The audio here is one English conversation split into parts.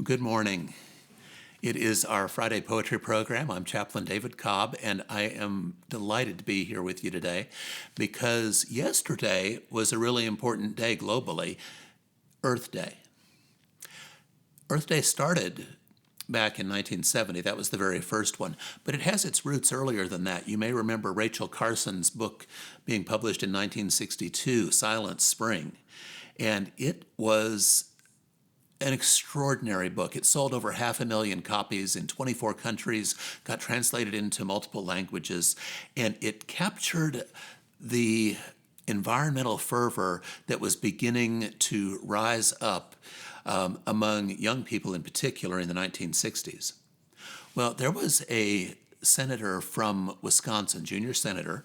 Good morning. It is our Friday poetry program. I'm Chaplain David Cobb, and I am delighted to be here with you today because yesterday was a really important day globally, Earth Day. Earth Day started back in 1970. That was the very first one, but it has its roots earlier than that. You may remember Rachel Carson's book being published in 1962, Silent Spring, and it was an extraordinary book. It sold over 500,000 copies in 24 countries, got translated into multiple languages, and it captured the environmental fervor that was beginning to rise up among young people in particular in the 1960s. Well, there was a senator from Wisconsin, junior senator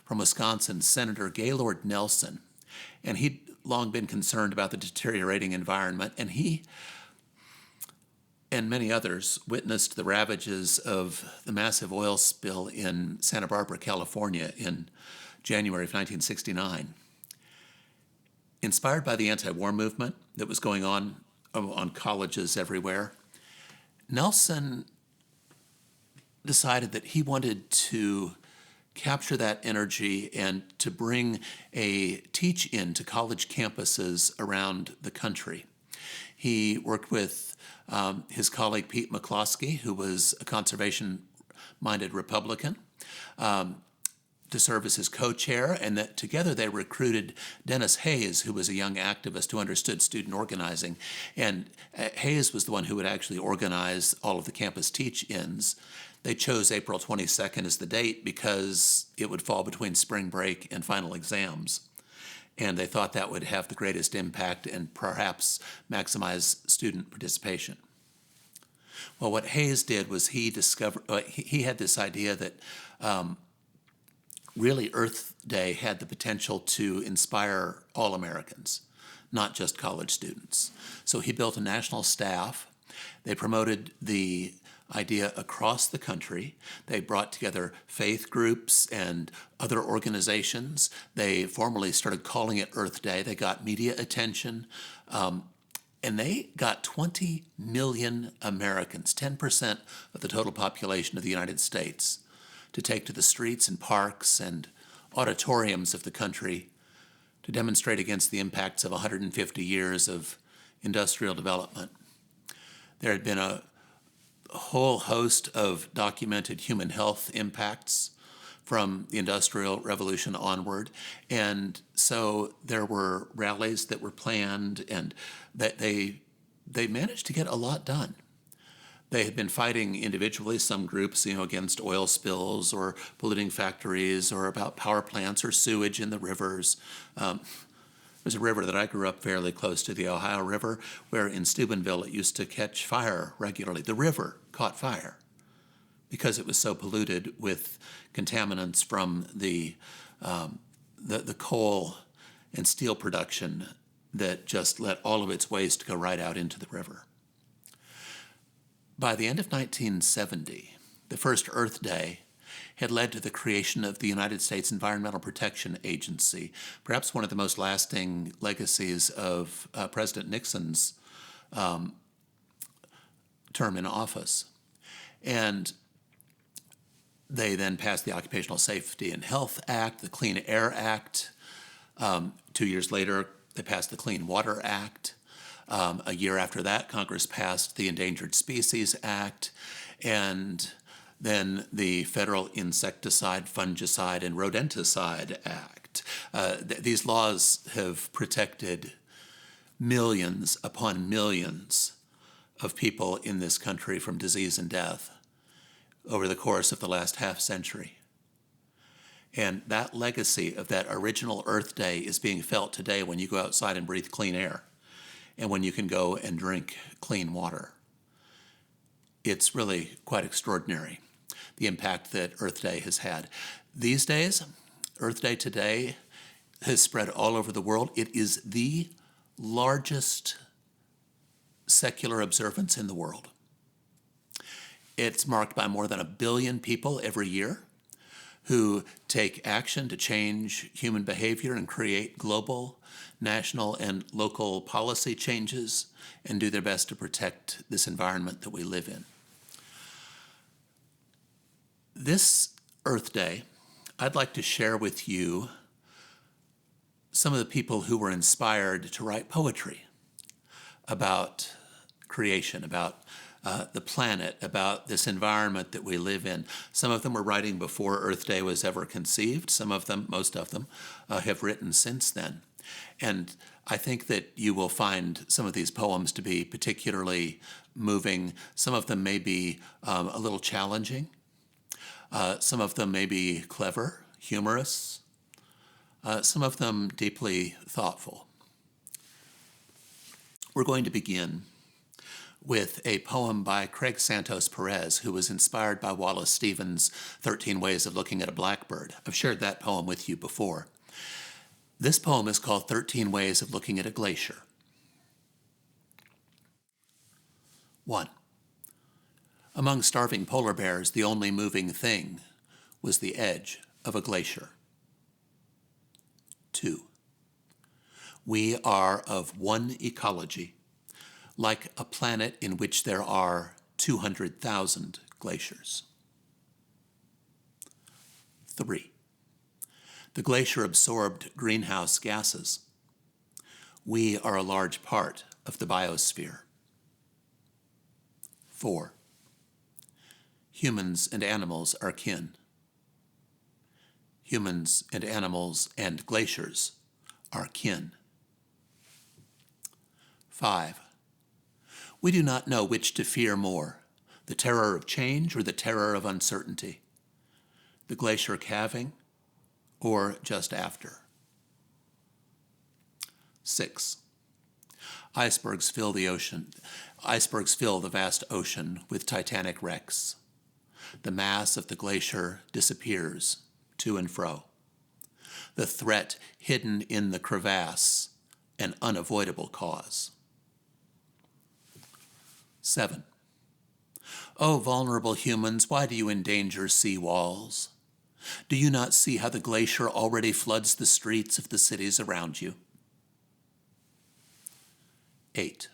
from Wisconsin, Senator Gaylord Nelson, and he'd long been concerned about the deteriorating environment, and he and many others witnessed the ravages of the massive oil spill in Santa Barbara, California in January of 1969. Inspired by the anti-war movement that was going on colleges everywhere, Nelson decided that he wanted to capture that energy and to bring a teach-in to college campuses around the country. He worked with his colleague Pete McCloskey, who was a conservation-minded Republican, to serve as his co-chair, and that together they recruited Dennis Hayes, who was a young activist who understood student organizing. And Hayes was the one who would actually organize all of the campus teach-ins. They chose April 22nd as the date because it would fall between spring break and final exams. And they thought that would have the greatest impact and perhaps maximize student participation. Well, what Hayes did was he had this idea that really Earth Day had the potential to inspire all Americans, not just college students. So he built a national staff. They promoted the idea across the country. They brought together faith groups and other organizations. They formally started calling it Earth Day. They got media attention, and they got 20 million Americans, 10% of the total population of the United States, to take to the streets and parks and auditoriums of the country to demonstrate against the impacts of 150 years of industrial development. There had been a whole host of documented human health impacts from the Industrial Revolution onward. And so there were rallies that were planned, and that they managed to get a lot done. They had been fighting individually, some groups, against oil spills or polluting factories or about power plants or sewage in the rivers. There's a river that I grew up fairly close to, the Ohio River, where in Steubenville it used to catch fire regularly. The river caught fire because it was so polluted with contaminants from the coal and steel production that just let all of its waste go right out into the river. By the end of 1970, the first Earth Day had led to the creation of the United States Environmental Protection Agency, perhaps one of the most lasting legacies of President Nixon's term in office. And they then passed the Occupational Safety and Health Act, the Clean Air Act. 2 years later, they passed the Clean Water Act. A year after that, Congress passed the Endangered Species Act, and then the Federal Insecticide, Fungicide, and Rodenticide Act. These laws have protected millions upon millions of people in this country from disease and death over the course of the last half century. And that legacy of that original Earth Day is being felt today when you go outside and breathe clean air and when you can go and drink clean water. It's really quite extraordinary, the impact that Earth Day has had. These days, Earth Day today has spread all over the world. It is the largest secular observance in the world. It's marked by more than 1 billion people every year. who take action to change human behavior and create global, national, and local policy changes and do their best to protect this environment that we live in. This Earth Day, I'd like to share with you some of the people who were inspired to write poetry about creation, about the planet, about this environment that we live in. Some of them were writing before Earth Day was ever conceived. Some of them, most of them, have written since then. And I think that you will find some of these poems to be particularly moving. Some of them may be a little challenging. Some of them may be clever, humorous. Some of them deeply thoughtful. We're going to begin with a poem by Craig Santos Perez, who was inspired by Wallace Stevens' 13 Ways of Looking at a Blackbird. I've shared that poem with you before. This poem is called 13 Ways of Looking at a Glacier. 1. Among starving polar bears, the only moving thing was the edge of a glacier. 2. We are of one ecology, like a planet in which there are 200,000 glaciers. 3. The glacier absorbed greenhouse gases. We are a large part of the biosphere. 4. Humans and animals are kin. Humans and animals and glaciers are kin. 5. We do not know which to fear more, the terror of change or the terror of uncertainty, the glacier calving or just after. 6. Icebergs fill the ocean. Icebergs fill the vast ocean with titanic wrecks. The mass of the glacier disappears to and fro. The threat hidden in the crevasse, an unavoidable cause. 7. Oh, vulnerable humans, why do you endanger sea walls? Do you not see how the glacier already floods the streets of the cities around you? 8.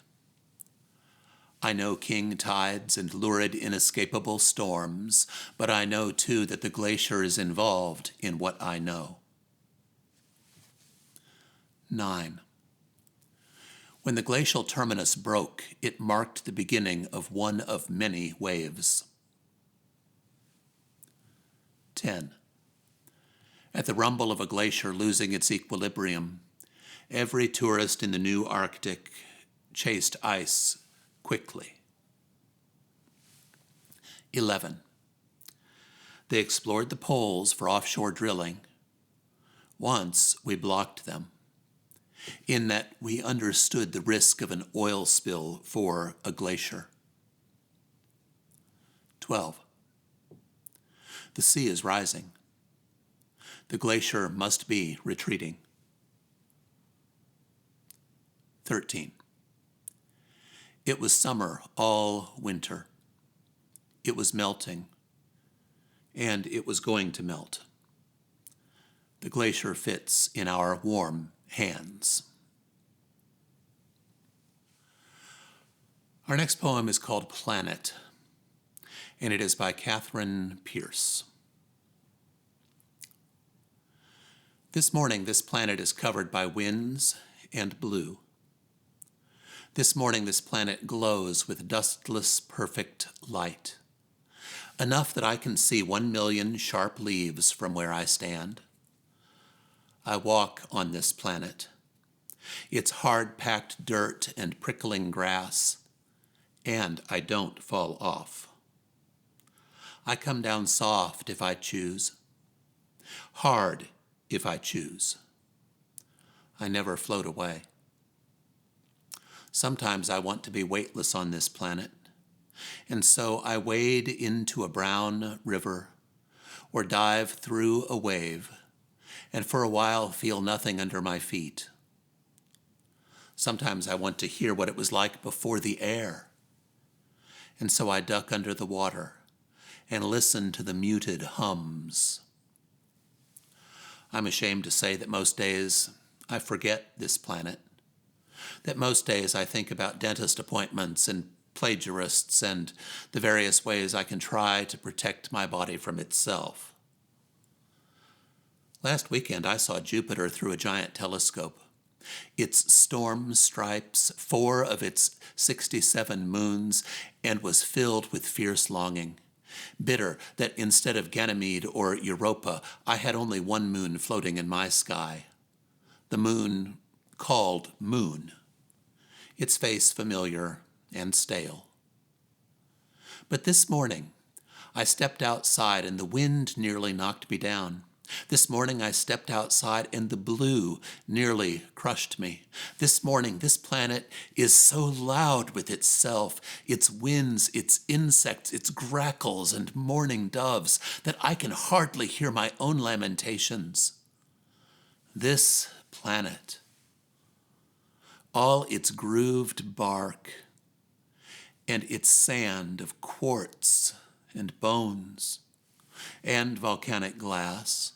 I know king tides and lurid inescapable storms, but I know too that the glacier is involved in what I know. 9. When the glacial terminus broke, it marked the beginning of one of many waves. 10. At the rumble of a glacier losing its equilibrium, every tourist in the new Arctic chased ice quickly. 11. They explored the poles for offshore drilling. Once we blocked them, in that we understood the risk of an oil spill for a glacier. 12. The sea is rising. The glacier must be retreating. 13. It was summer all winter. It was melting, and it was going to melt. The glacier fits in our warm hands. Our next poem is called Planet, and it is by Katherine Pierce. This morning, this planet is covered by winds and blue. This morning, this planet glows with dustless, perfect light, enough that I can see 1,000,000 sharp leaves from where I stand. I walk on this planet, its hard-packed dirt and prickling grass, and I don't fall off. I come down soft if I choose, hard if I choose. I never float away. Sometimes I want to be weightless on this planet, and so I wade into a brown river or dive through a wave, and for a while feel nothing under my feet. Sometimes I want to hear what it was like before the air, and so I duck under the water and listen to the muted hums I'm ashamed to say that most days I forget this planet, that most days I think about dentist appointments and plagiarists and the various ways I can try to protect my body from itself. Last weekend I saw Jupiter through a giant telescope. Its storm stripes 4 of its 67 moons, and was filled with fierce longing. Bitter that instead of Ganymede or Europa, I had only one moon floating in my sky. The moon called Moon, its face familiar and stale. But this morning, I stepped outside and the wind nearly knocked me down. This morning I stepped outside and the blue nearly crushed me. This morning this planet is so loud with itself, its winds, its insects, its grackles and mourning doves, that I can hardly hear my own lamentations. This planet, all its grooved bark and its sand of quartz and bones and volcanic glass,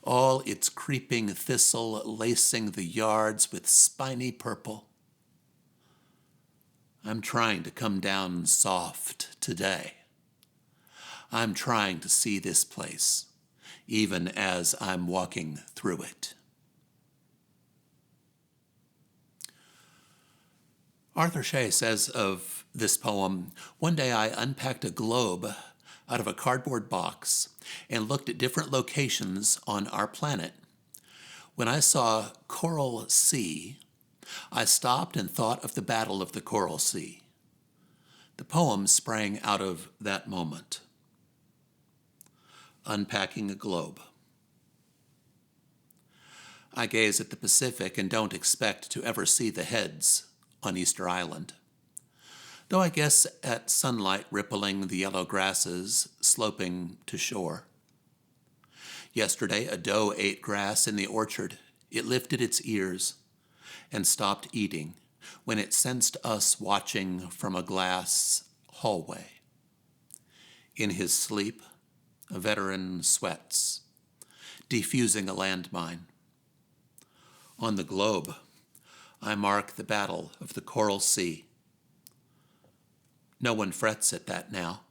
all its creeping thistle lacing the yards with spiny purple. I'm trying to come down soft today. I'm trying to see this place, even as I'm walking through it. Arthur Shea says of this poem, "One day I unpacked a globe out of a cardboard box and looked at different locations on our planet. When I saw Coral Sea, I stopped and thought of the Battle of the Coral Sea." The poem sprang out of that moment. Unpacking a globe. I gaze at the Pacific and don't expect to ever see the heads on Easter Island, though I guess at sunlight rippling the yellow grasses sloping to shore. Yesterday, a doe ate grass in the orchard. It lifted its ears and stopped eating when it sensed us watching from a glass hallway. In his sleep, a veteran sweats, defusing a landmine. On the globe, I mark the Battle of the Coral Sea. No one frets at that now.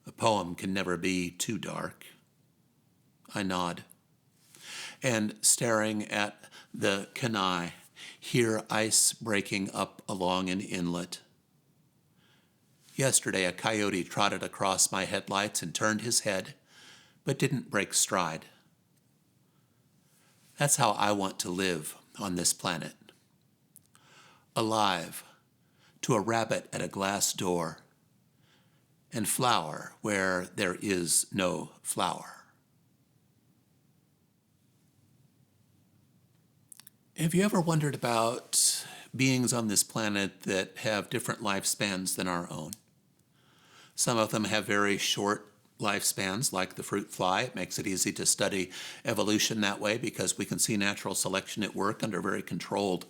A poem can never be too dark. I nod, and staring at the Kenai, hear ice breaking up along an inlet. Yesterday, a coyote trotted across my headlights and turned his head, but didn't break stride. That's how I want to live on this planet. Alive to a rabbit at a glass door, and flower where there is no flower. Have you ever wondered about beings on this planet that have different lifespans than our own? Some of them have very short lifespans, like the fruit fly. It makes it easy to study evolution that way because we can see natural selection at work under very controlled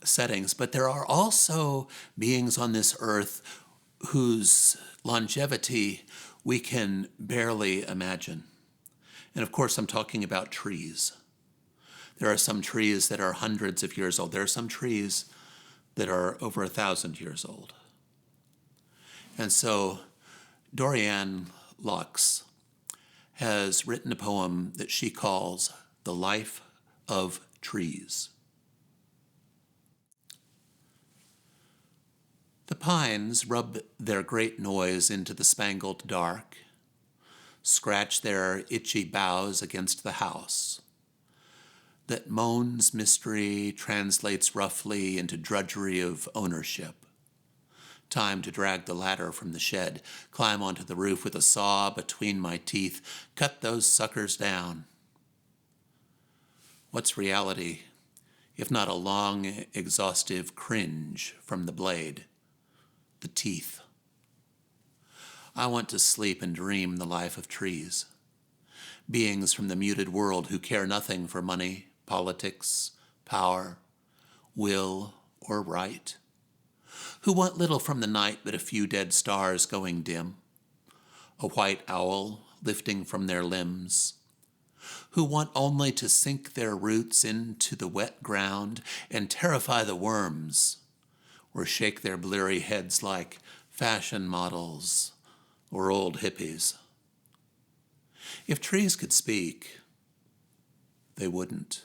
settings. But there are also beings on this earth whose longevity we can barely imagine. And of course, I'm talking about trees. There are some trees that are hundreds of years old. There are some trees that are over 1,000 years old. And so Dorian Lux has written a poem that she calls The Life of Trees. The pines rub their great noise into the spangled dark, scratch their itchy boughs against the house that moans mystery translates roughly into drudgery of ownership. Time to drag the ladder from the shed, climb onto the roof with a saw between my teeth, cut those suckers down. What's reality, if not a long, exhaustive cringe from the blade, the teeth? I want to sleep and dream the life of trees, beings from the muted world who care nothing for money, politics, power, will, or right, who want little from the night but a few dead stars going dim, a white owl lifting from their limbs, who want only to sink their roots into the wet ground and terrify the worms, or shake their bleary heads like fashion models or old hippies. If trees could speak, they wouldn't.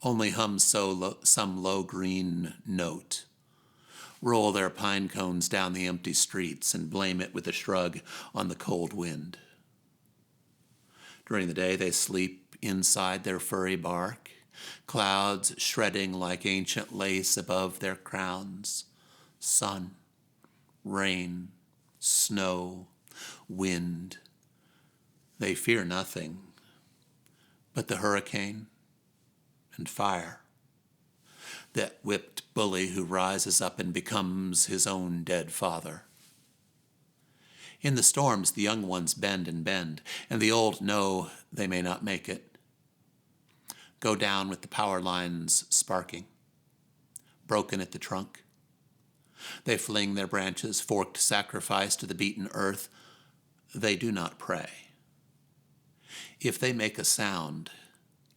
Only hum some low green note, roll their pine cones down the empty streets and blame it with a shrug on the cold wind. During the day, they sleep inside their furry bark, clouds shredding like ancient lace above their crowns, sun, rain, snow, wind. They fear nothing but the hurricane and fire, that whipped bully who rises up and becomes his own dead father. In the storms, the young ones bend and bend, and the old know they may not make it. Go down with the power lines sparking, broken at the trunk. They fling their branches, forked sacrifice to the beaten earth. They do not pray. If they make a sound,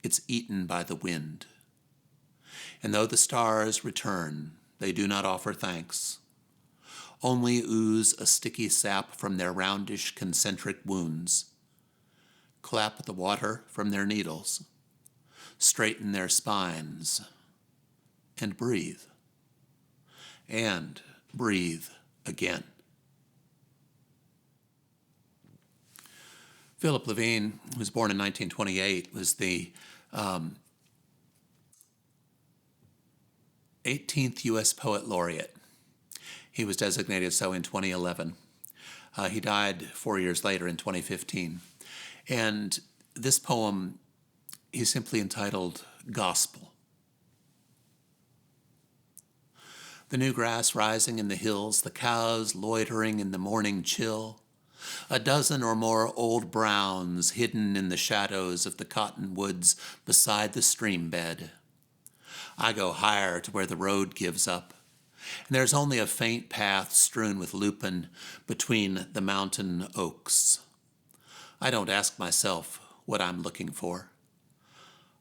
it's eaten by the wind. And though the stars return, they do not offer thanks, only ooze a sticky sap from their roundish concentric wounds, clap the water from their needles, straighten their spines, and breathe again. Philip Levine, who was born in 1928, was the 18th U.S. Poet Laureate. He was designated so in 2011. He died 4 years later in 2015. And this poem, he simply entitled Gospel. The new grass rising in the hills, the cows loitering in the morning chill, a dozen or more old browns hidden in the shadows of the cottonwoods beside the stream bed. I go higher to where the road gives up, and there's only a faint path strewn with lupin between the mountain oaks. I don't ask myself what I'm looking for.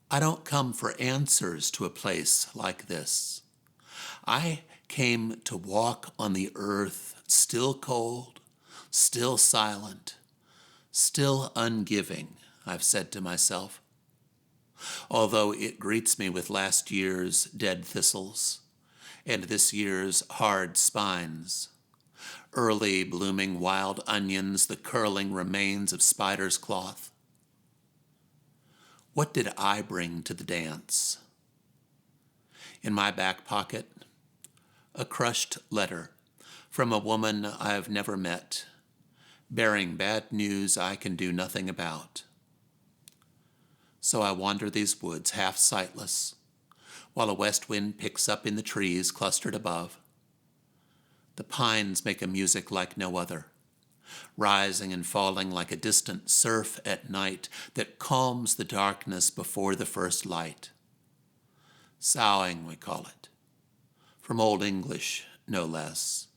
I don't come for answers to a place like this. I came to walk on the earth, still cold, still silent, still ungiving, I've said to myself, although it greets me with last year's dead thistles and this year's hard spines, early blooming wild onions, the curling remains of spider's cloth. What did I bring to the dance? In my back pocket, a crushed letter from a woman I've never met, bearing bad news I can do nothing about. So I wander these woods half sightless, while a west wind picks up in the trees clustered above. The pines make a music like no other, rising and falling like a distant surf at night that calms the darkness before the first light. Soughing, we call it, from Old English, no less.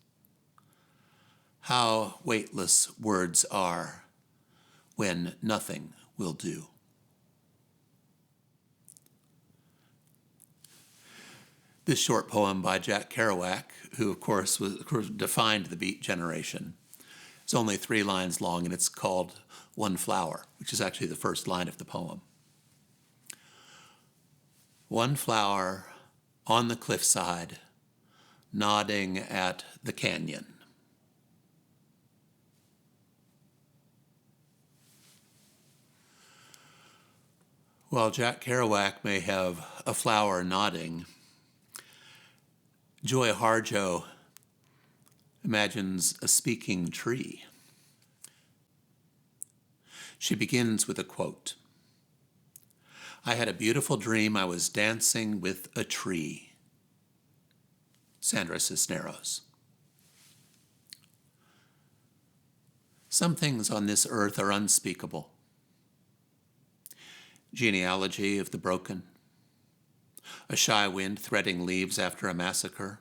How weightless words are when nothing will do. This short poem by Jack Kerouac, who of course defined the Beat generation, it's only 3 lines long, and it's called One Flower, which is actually the first line of the poem. One flower on the cliffside, nodding at the canyon. While Jack Kerouac may have a flower nodding, Joy Harjo imagines a speaking tree. She begins with a quote. I had a beautiful dream I was dancing with a tree. Sandra Cisneros. Some things on this earth are unspeakable. Genealogy of the broken, a shy wind threading leaves after a massacre,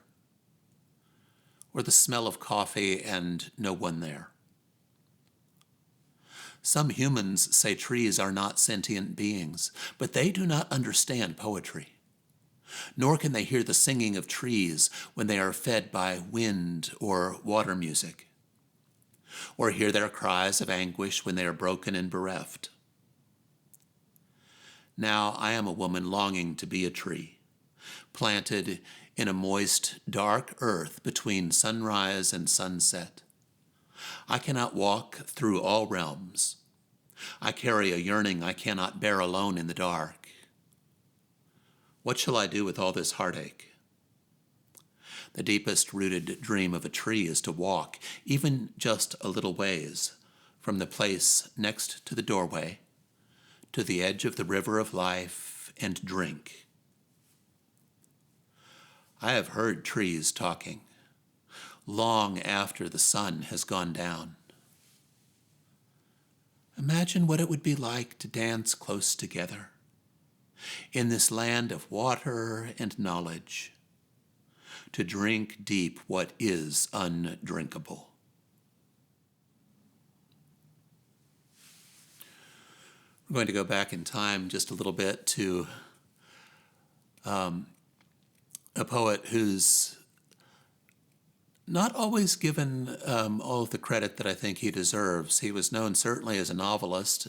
or the smell of coffee and no one there. Some humans say trees are not sentient beings, but they do not understand poetry. Nor can they hear the singing of trees when they are fed by wind or water music, or hear their cries of anguish when they are broken and bereft. Now I am a woman longing to be a tree, planted in a moist, dark earth between sunrise and sunset. I cannot walk through all realms. I carry a yearning I cannot bear alone in the dark. What shall I do with all this heartache? The deepest rooted dream of a tree is to walk, even just a little ways, from the place next to the doorway to the edge of the river of life and drink. I have heard trees talking long after the sun has gone down. Imagine what it would be like to dance close together in this land of water and knowledge, to drink deep what is undrinkable. We're going to go back in time just a little bit to a poet who's not always given all of the credit that I think he deserves. He was known certainly as a novelist.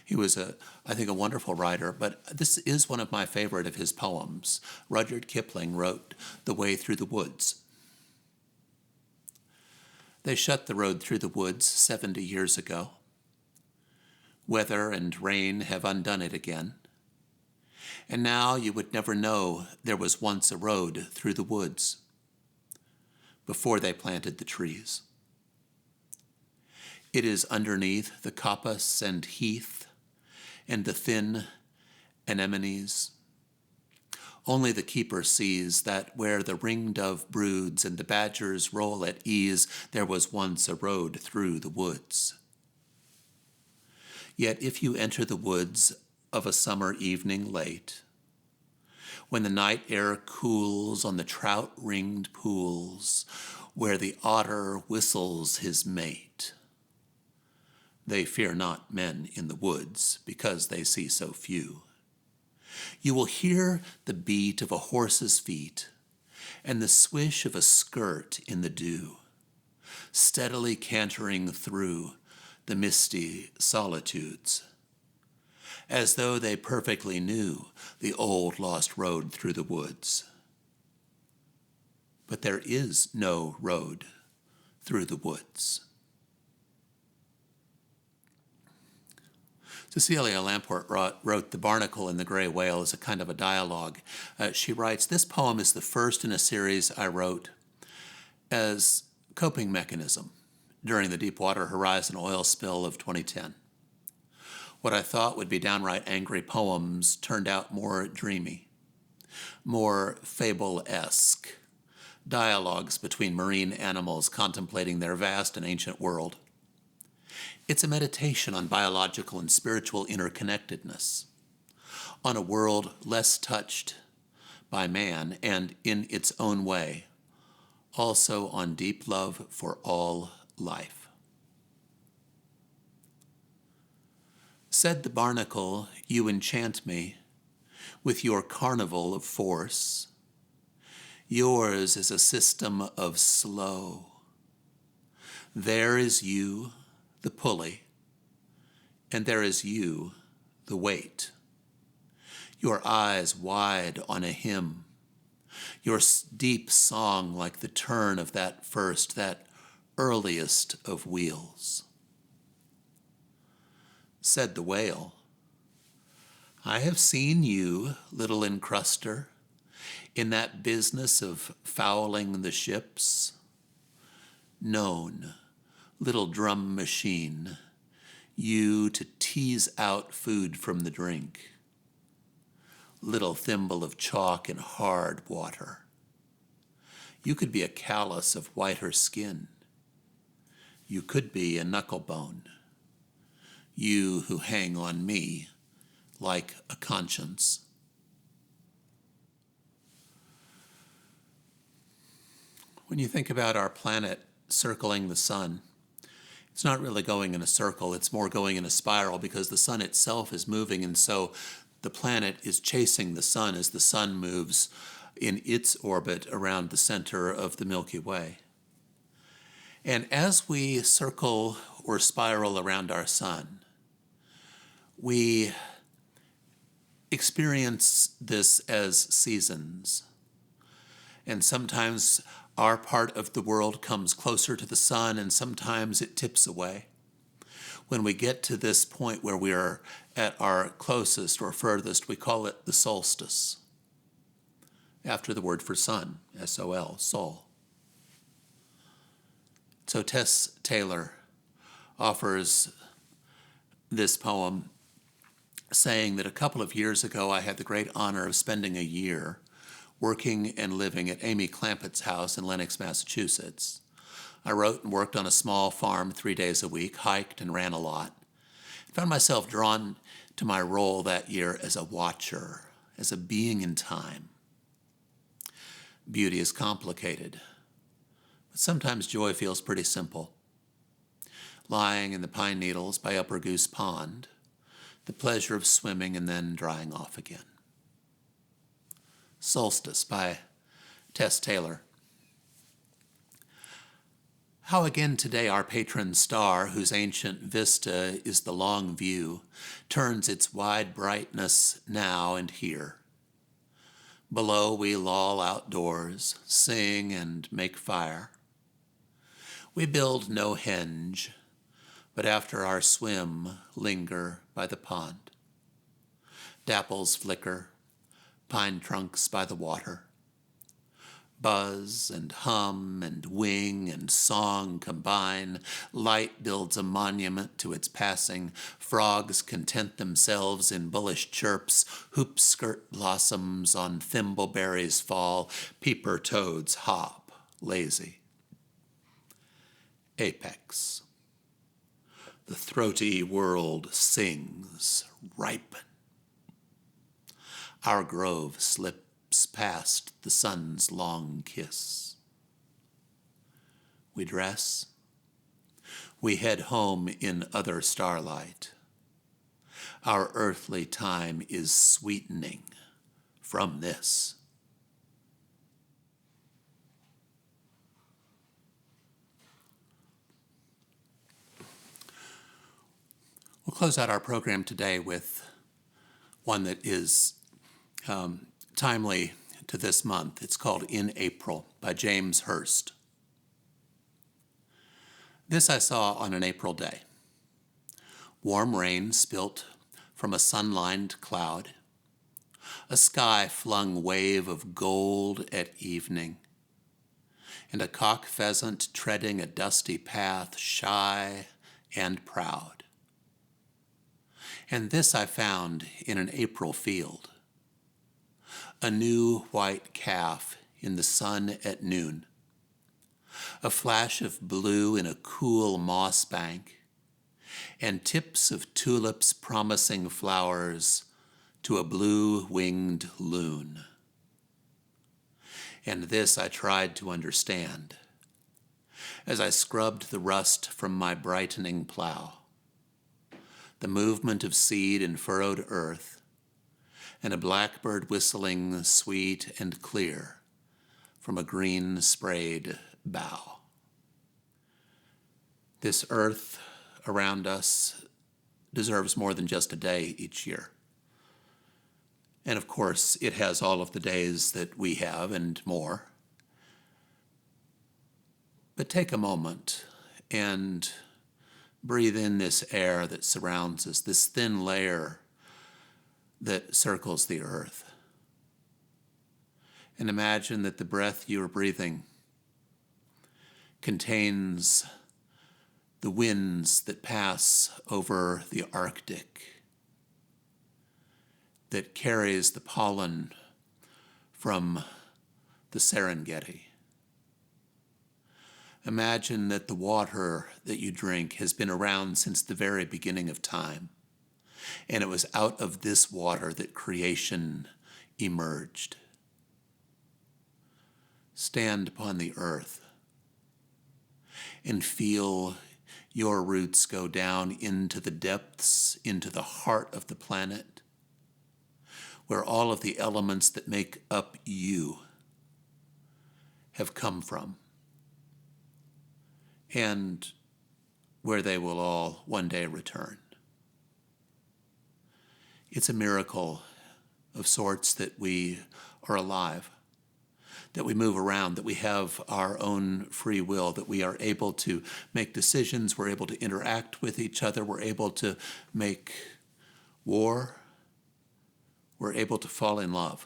He was, I think, a wonderful writer, but this is one of my favorite of his poems. Rudyard Kipling wrote The Way Through the Woods. They shut the road through the woods 70 years ago. Weather and rain have undone it again. And now you would never know there was once a road through the woods before they planted the trees. It is underneath the coppice and heath and the thin anemones. Only the keeper sees that where the ringdove broods and the badgers roll at ease, there was once a road through the woods. Yet if you enter the woods of a summer evening late, when the night air cools on the trout-ringed pools, where the otter whistles his mate, they fear not men in the woods, because they see so few. You will hear the beat of a horse's feet and the swish of a skirt in the dew, steadily cantering through the misty solitudes, as though they perfectly knew the old lost road through the woods. But there is no road through the woods. Cecilia Lampworth wrote The Barnacle and the Gray Whale as a kind of a dialogue. She writes, "This poem is the first in a series I wrote as coping mechanism during the Deepwater Horizon oil spill of 2010. What I thought would be downright angry poems turned out more dreamy, more fable-esque, dialogues between marine animals contemplating their vast and ancient world. It's a meditation on biological and spiritual interconnectedness, on a world less touched by man and, in its own way, also on deep love for all life." Said the Barnacle, "You enchant me with your carnival of force. Yours is a system of slow. There is you, the pulley, and there is you, the weight. Your eyes wide on a hymn, your deep song like the turn of that first, that earliest of wheels." Said the Whale, "I have seen you, little encruster, in that business of fouling the ships. Known, little drum machine, you to tease out food from the drink. Little thimble of chalk and hard water. You could be a callus of whiter skin. You could be a knucklebone. You who hang on me like a conscience." When you think about our planet circling the sun, It's not really going in a circle, it's more going in a spiral because the sun itself is moving, and so the planet is chasing the sun as the sun moves in its orbit around the center of the Milky Way. And as we circle or spiral around our sun, we experience this as seasons. And sometimes our part of the world comes closer to the sun, and sometimes it tips away. When we get to this point where we are at our closest or furthest, we call it the solstice, after the word for sun, S-O-L, sol. So Tess Taylor offers this poem saying that a couple of years ago I had the great honor of spending a year working and living at Amy Clampett's house in Lenox, Massachusetts. I wrote and worked on a small farm 3 days a week, hiked and ran a lot. I found myself drawn to my role that year as a watcher, as a being in time. Beauty is complicated, but sometimes joy feels pretty simple. Lying in the pine needles by Upper Goose Pond, the pleasure of swimming and then drying off again. Solstice by Tess Taylor. How again today our patron star, whose ancient vista is the long view, turns its wide brightness now and here. Below we loll outdoors, sing and make fire. We build no henge, but after our swim linger by the pond. Dapples flicker, pine trunks by the water. Buzz and hum and wing and song combine. Light builds a monument to its passing. Frogs content themselves in bullish chirps. Hoop skirt blossoms on thimbleberries fall. Peeper toads hop, lazy. Apex. The throaty world sings, ripen. Our grove slips past the sun's long kiss. We dress. We head home in other starlight. Our earthly time is sweetening from this. We'll close out our program today with one that is timely to this month. It's called In April by James Hurst. This I saw on an April day. Warm rain spilt from a sun-lined cloud. A sky-flung wave of gold at evening. And a cock pheasant treading a dusty path, shy and proud. And this I found in an April field. A new white calf in the sun at noon. A flash of blue in a cool moss bank, and tips of tulips promising flowers to a blue-winged loon. And this I tried to understand as I scrubbed the rust from my brightening plow. The movement of seed in furrowed earth, and a blackbird whistling sweet and clear from a green sprayed bough. This earth around us deserves more than just a day each year. And of course, it has all of the days that we have and more. But take a moment and breathe in this air that surrounds us, this thin layer that circles the earth. And imagine that the breath you are breathing contains the winds that pass over the Arctic, that carries the pollen from the Serengeti. Imagine that the water that you drink has been around since the very beginning of time, and it was out of this water that creation emerged. Stand upon the earth and feel Your roots go down into the depths, into the heart of the planet, where all of the elements that make up you have come from, and where they will all one day return. It's a miracle of sorts that we are alive, that we move around, that we have our own free will, that we are able to make decisions, we're able to interact with each other, we're able to make war, we're able to fall in love.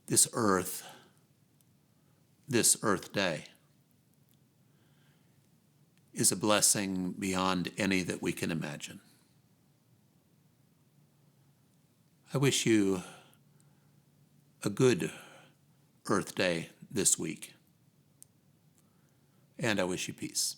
This Earth Day, is a blessing beyond any that we can imagine. I wish you a good Earth Day this week, and I wish you peace.